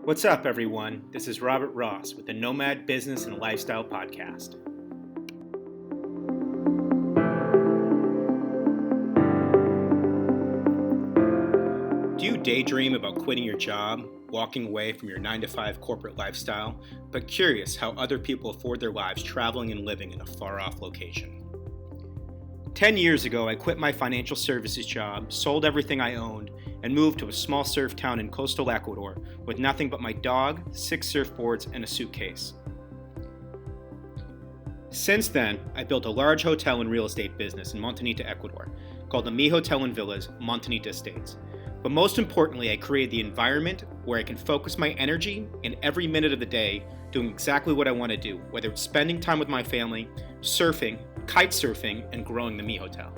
What's up, everyone? This is Robert Ross with the Nomad Business and Lifestyle Podcast. Do you daydream about quitting your job, walking away from your 9-to-5 corporate lifestyle, but curious how other people afford their lives traveling and living in a far-off location? 10 years ago, I quit my financial services job, sold everything I owned, and moved to a small surf town in coastal Ecuador with nothing but my dog, 6 surfboards, and a suitcase. Since then, I built a large hotel and real estate business in Montañita, Ecuador, called the Me Hotel and Villas Montañita Estates. But most importantly, I created the environment where I can focus my energy in every minute of the day doing exactly what I want to do, whether it's spending time with my family, surfing, kite surfing, and growing the Me Hotel.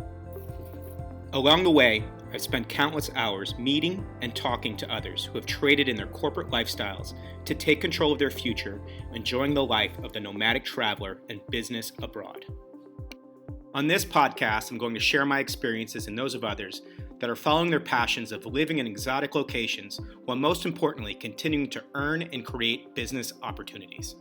Along the way, I've spent countless hours meeting and talking to others who have traded in their corporate lifestyles to take control of their future, enjoying the life of the nomadic traveler and business abroad. On this podcast, I'm going to share my experiences and those of others that are following their passions of living in exotic locations while most importantly continuing to earn and create business opportunities.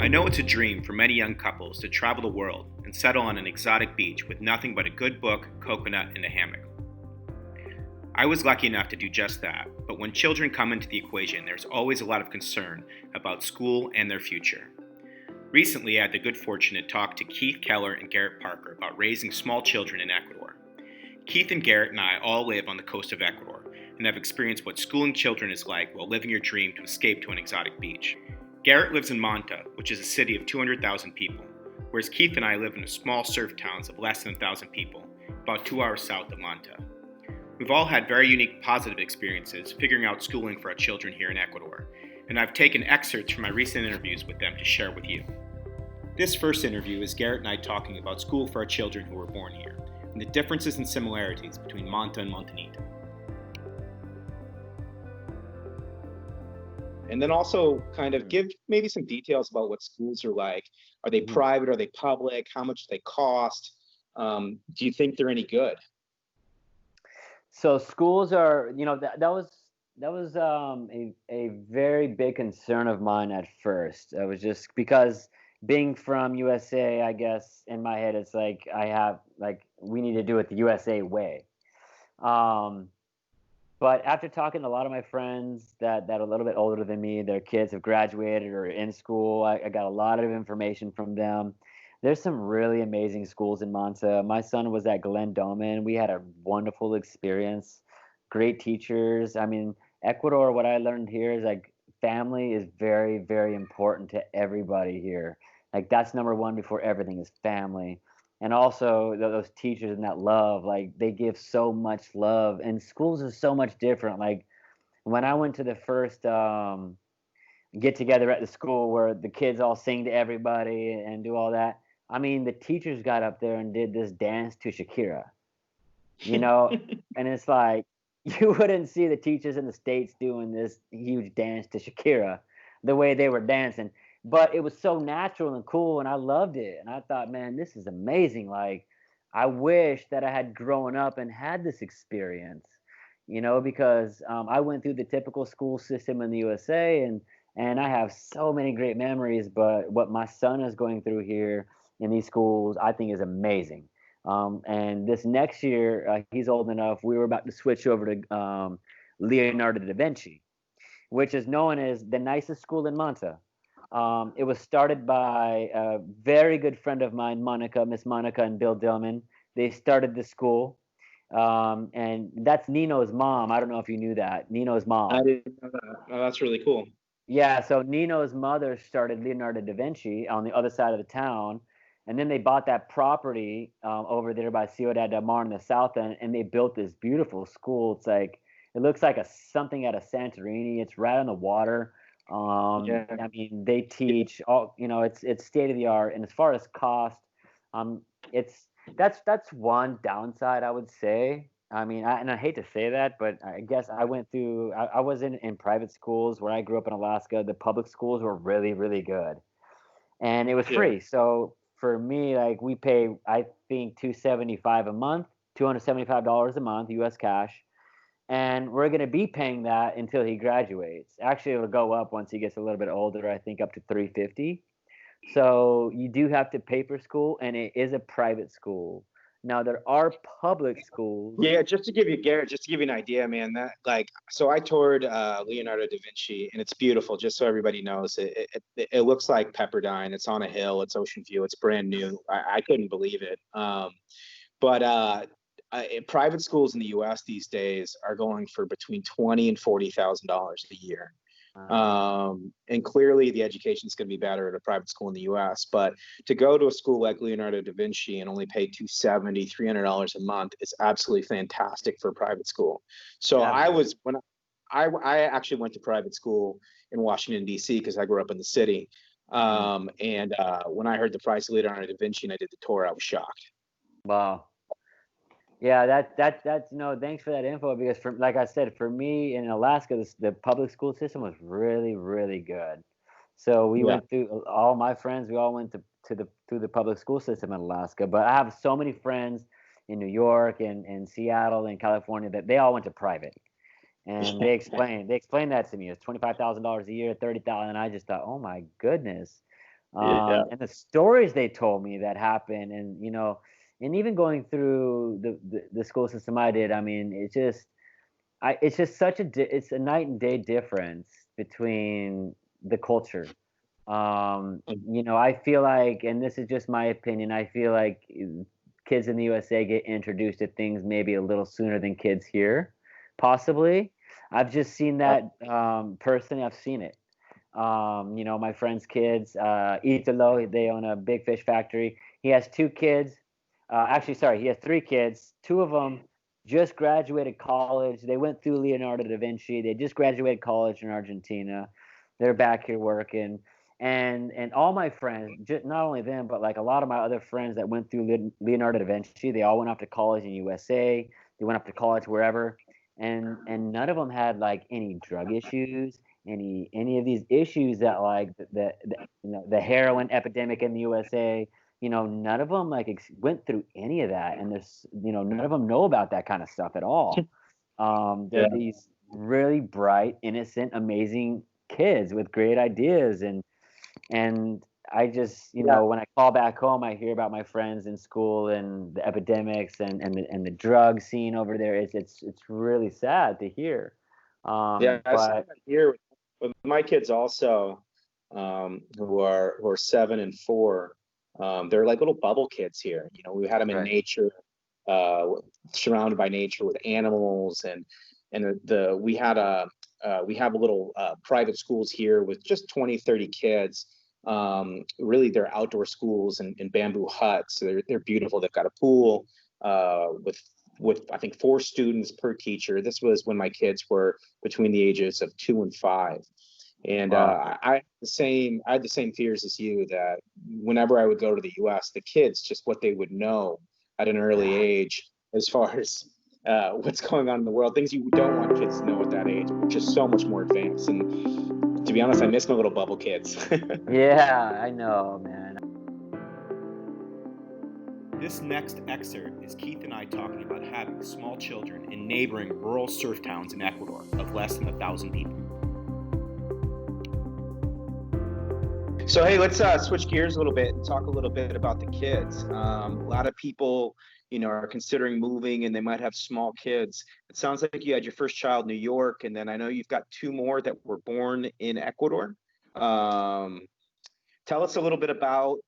I know it's a dream for many young couples to travel the world and settle on an exotic beach with nothing but a good book, coconut, and a hammock. I was lucky enough to do just that, but when children come into the equation, there's always a lot of concern about school and their future. Recently, I had the good fortune to talk to Keith, Keller, and Garrett Parker about raising small children in Ecuador. Keith and Garrett and I all live on the coast of Ecuador and have experienced what schooling children is like while living your dream to escape to an exotic beach. Garrett lives in Manta, which is a city of 200,000 people, whereas Keith and I live in small surf towns of less than 1,000 people, about 2 hours south of Manta. We've all had very unique positive experiences figuring out schooling for our children here in Ecuador, and I've taken excerpts from my recent interviews with them to share with you. This first interview is Garrett and I talking about school for our children who were born here, and the differences and similarities between Manta and Montanita. And then also kind of give maybe some details about what schools are like. Are they private? Are they public? How much do they cost? Do you think they're any good? So schools are, that was a very big concern of mine at first. It was just because being from USA, I guess in my head it's like we need to do it the USA way. But after talking to a lot of my friends that are a little bit older than me, their kids have graduated or are in school, I got a lot of information from them. There's some really amazing schools in Manta. My son was at Glen Doman. We had a wonderful experience, great teachers. I mean, Ecuador, what I learned here is like family is very, very important to everybody here. Like that's number one before everything is family. And also those teachers and that love, like they give so much love, and schools are so much different. Like when I went to the first get together at the school where the kids all sing to everybody and do all that. I mean, the teachers got up there and did this dance to Shakira, and it's like, you wouldn't see the teachers in the States doing this huge dance to Shakira the way they were dancing. But it was so natural and cool, and I loved it. And I thought, man, this is amazing. Like, I wish that I had grown up and had this experience, because I went through the typical school system in the USA, and I have so many great memories. But what my son is going through here in these schools, I think is amazing. And this next year, he's old enough, we were about to switch over to Leonardo da Vinci, which is known as the nicest school in Manta. It was started by a very good friend of mine, Miss Monica and Bill Dillman. They started the school, and that's Nino's mom. I don't know if you knew that. Nino's mom. I didn't know that. Oh, that's really cool. Yeah, so Nino's mother started Leonardo da Vinci on the other side of the town, and then they bought that property over there by Ciudad del Mar in the south end, and they built this beautiful school. It's like, it looks like something out of Santorini. It's right on the water. I mean, they teach all, it's state of the art. And as far as cost, that's one downside, I would say. I mean, I hate to say that, but I guess I was in private schools where I grew up in Alaska. The public schools were really, really good, and it was free. So for me, like we pay, I think $275 a month $275 a month, U.S. cash. And we're going to be paying that until he graduates. Actually, it'll go up once he gets a little bit older, I think up to $350. So you do have to pay for school, and it is a private school. Now, there are public schools. Yeah, just to give you, Garrett, just to give you an idea, man, that like, so I toured Leonardo da Vinci, and it's beautiful, just so everybody knows. It looks like Pepperdine. It's on a hill, it's ocean view, it's brand new. I couldn't believe it. But private schools in the US these days are going for between $20,000 and $40,000 a year. And clearly the education is going to be better at a private school in the US, but to go to a school like Leonardo da Vinci and only pay $270, $300 a month is absolutely fantastic for a private school. So Yeah. I actually went to private school in Washington, DC, because I grew up in the city. And when I heard the price of Leonardo da Vinci and I did the tour, I was shocked. Wow. Yeah, that's thanks for that info, because like I said, for me in Alaska, the public school system was really, really good. So we went through, all my friends, we all went through the public school system in Alaska. But I have so many friends in New York and Seattle and California that they all went to private. And they explained that to me. It's $25,000 a year, $30,000, and I just thought, oh my goodness. And the stories they told me that happened, and even going through the school system I did, I mean, it's just it's a night and day difference between the culture. I feel like, and this is just my opinion, I feel like kids in the USA get introduced to things maybe a little sooner than kids here, possibly. I've just seen that personally. I've seen it. My friend's kids, Italo, they own a big fish factory. He has two kids. He has three kids. Two of them just graduated college. They went through Leonardo da Vinci. They just graduated college in Argentina. They're back here working. And all my friends, not only them, but like a lot of my other friends that went through Leonardo da Vinci, they all went off to college in USA. They went up to college wherever. And none of them had like any drug issues, any of these issues that like the heroin epidemic in the USA. None of them like went through any of that, and there's none of them know about that kind of stuff at all. They're these really bright, innocent, amazing kids with great ideas, and I just when I call back home, I hear about my friends in school and the epidemics and the drug scene over there. It's really sad to hear. But here with my kids also, who are 7 and 4. They're like little bubble kids here. We had them in nature, surrounded by nature with animals, and we have little private schools here with just 20, 30 kids. Really, they're outdoor schools and bamboo huts. So they're beautiful. They've got a pool with I think 4 students per teacher. This was when my kids were between the ages of 2 and 5. And I had the same fears as you, that whenever I would go to the US, the kids, just what they would know at an early age as far as what's going on in the world, things you don't want kids to know at that age, which is so much more advanced. And to be honest, I miss my little bubble kids. Yeah, I know, man. This next excerpt is Keith and I talking about having small children in neighboring rural surf towns in Ecuador of less than 1,000 people. So, hey, let's switch gears a little bit and talk a little bit about the kids. A lot of people, are considering moving, and they might have small kids. It sounds like you had your first child in New York, and then I know you've got 2 more that were born in Ecuador. Tell us a little bit about,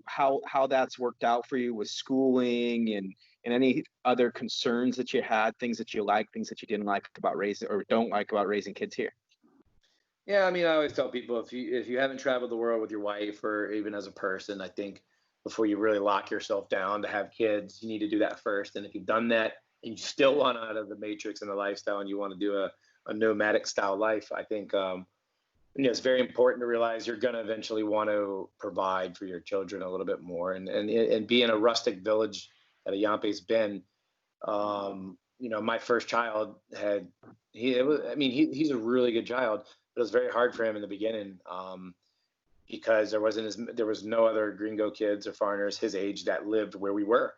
how that's worked out for you with schooling and any other concerns that you had, things that you like, things that you didn't like about raising or don't like about raising kids here. Yeah, I mean, I always tell people, if you haven't traveled the world with your wife or even as a person, I think before you really lock yourself down to have kids, you need to do that first. And if you've done that and you still want out of the matrix and the lifestyle and you want to do a nomadic style life, I think it's very important to realize you're going to eventually want to provide for your children a little bit more. And be in a rustic village that Ayampe's been, my first child he's a really good child. But it was very hard for him in the beginning because there was no other gringo kids or foreigners his age that lived where we were.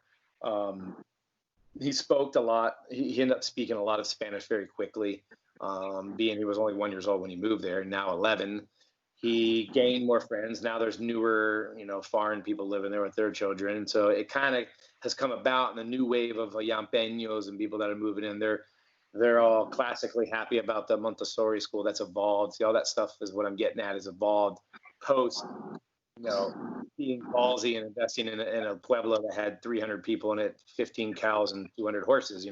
he spoke a lot. He ended up speaking a lot of Spanish very quickly, being he was only 1 year old when he moved there, now 11. He gained more friends. Now there's newer, foreign people living there with their children. And so it kind of has come about in the new wave of Yampeños and people that are moving in. They're all classically happy about the Montessori school that's evolved. See, all that stuff is what I'm getting at, is evolved post, being ballsy and investing in a pueblo that had 300 people in it, 15 cows and 200 horses.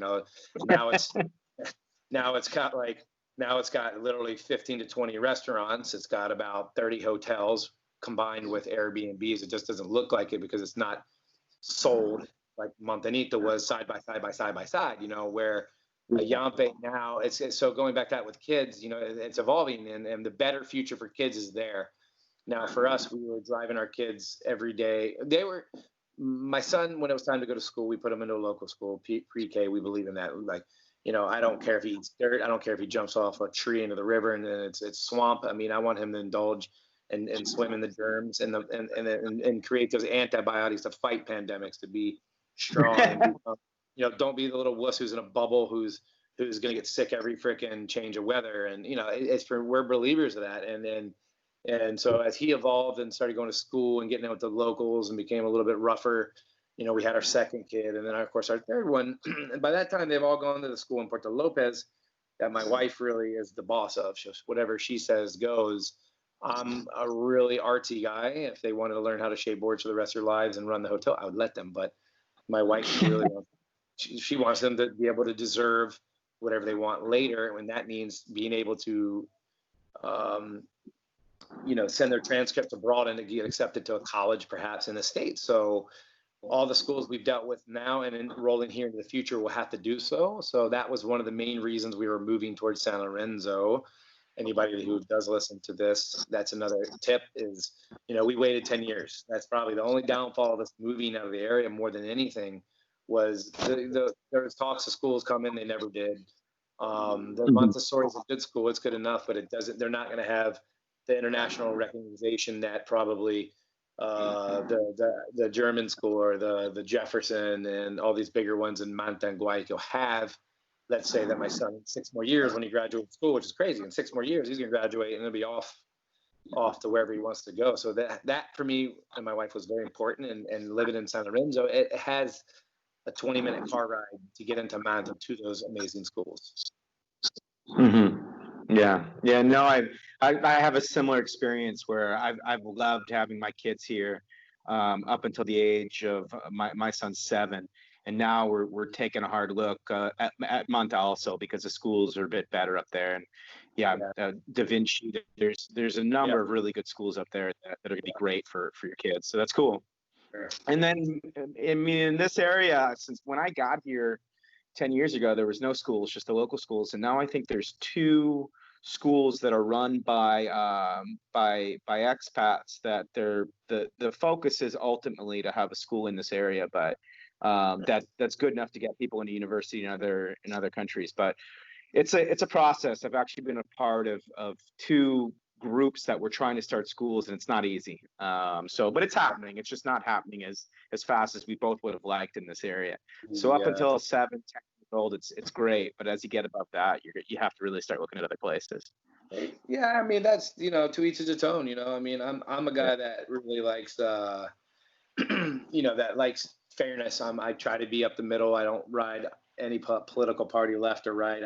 Now it's got literally 15 to 20 restaurants. It's got about 30 hotels combined with Airbnbs. It just doesn't look like it because it's not sold like Montanita was side by side, where Ayampe now, it's so going back to that with kids, it's evolving, and the better future for kids is there. Now for us, we were driving our kids every day. My son, when it was time to go to school, we put him into a local school, pre-K. We believe in that. Like, I don't care if he eats dirt. I don't care if he jumps off a tree into the river and then it's swamp. I mean, I want him to indulge and swim in the germs and create those antibiotics to fight pandemics, to be strong. And don't be the little wuss who's in a bubble who's going to get sick every freaking change of weather. And we're believers of that. And so as he evolved and started going to school and getting out with the locals and became a little bit rougher, we had our second kid, and then of course our third one. And by that time, they've all gone to the school in Puerto Lopez that my wife really is the boss of. Whatever she says goes. I'm a really artsy guy. If they wanted to learn how to shape boards for the rest of their lives and run the hotel, I would let them. But my wife really she wants them to be able to deserve whatever they want later, and that means being able to send their transcripts abroad and to get accepted to a college perhaps in the States. So all the schools we've dealt with now and enrolling here into the future will have to do so. So that was one of the main reasons we were moving towards San Lorenzo. Anybody who does listen to this, that's another tip is, we waited 10 years. That's probably the only downfall of us moving out of the area more than anything was there was talks of schools come in, they never did. The Montessori is a good school, it's good enough, but they're not going to have the international recognition that probably the German school or the Jefferson and all these bigger ones in Manta and Guayaquil have. Let's say that my son in 6 more years when he graduates school, which is crazy, in 6 more years he's going to graduate and he'll be off to wherever he wants to go. So that for me and my wife was very important. And living in San Lorenzo, it has a 20-minute car ride to get into Manta to those amazing schools. Mm-hmm. Yeah. No, I have a similar experience where I've loved having my kids here up until the age of my son's 7, and now we're taking a hard look at Manta also because the schools are a bit better up there. And Da Vinci, there's a number of really good schools up there that are going to be great for your kids. So that's cool. Sure. And then in this area, since when I got here 10 years ago, there was no schools, just the local schools. And now I think there's 2 schools that are run by expats that the focus is ultimately to have a school in this area, but that's good enough to get people into university in other countries. But it's a process. I've actually been a part of 2 groups that were trying to start schools, and it's not easy. But it's happening. It's just not happening as fast as we both would have liked in this area. So up until 7, 10 years old, it's great. But as you get above that, you have to really start looking at other places. Yeah, I mean that's to each his own. I mean I'm a guy that really likes that likes fairness. I try to be up the middle. I don't ride any political party left or right.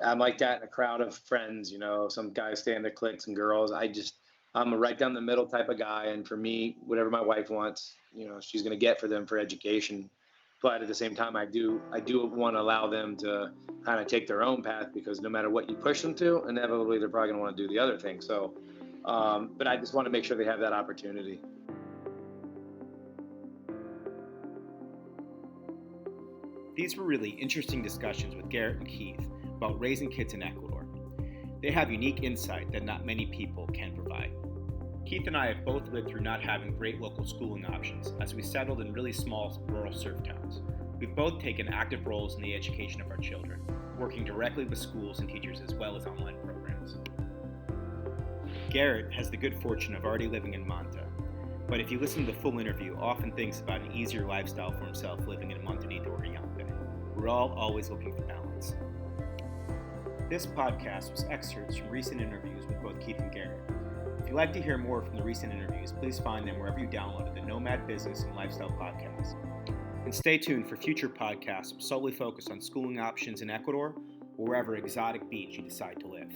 I'm like that in a crowd of friends, some guys stay in their cliques and girls. I'm a right down the middle type of guy. And for me, whatever my wife wants, she's going to get for them for education. But at the same time, I do want to allow them to kind of take their own path, because no matter what you push them to, inevitably they're probably going to want to do the other thing. So, but I just want to make sure they have that opportunity. These were really interesting discussions with Garrett and Keith about raising kids in Ecuador. They have unique insight that not many people can provide. Keith and I have both lived through not having great local schooling options as we settled in really small rural surf towns. We've both taken active roles in the education of our children, working directly with schools and teachers as well as online programs. Garrett has the good fortune of already living in Manta, but if you listen to the full interview, often thinks about an easier lifestyle for himself living in Montanita or Ayampe. we're all always looking for balance. This podcast was excerpts from recent interviews with both Keith and Garrett. If you'd like to hear more from the recent interviews, please find them wherever you downloaded the Nomad Business and Lifestyle Podcast. And stay tuned for future podcasts solely focused on schooling options in Ecuador or wherever exotic beach you decide to live.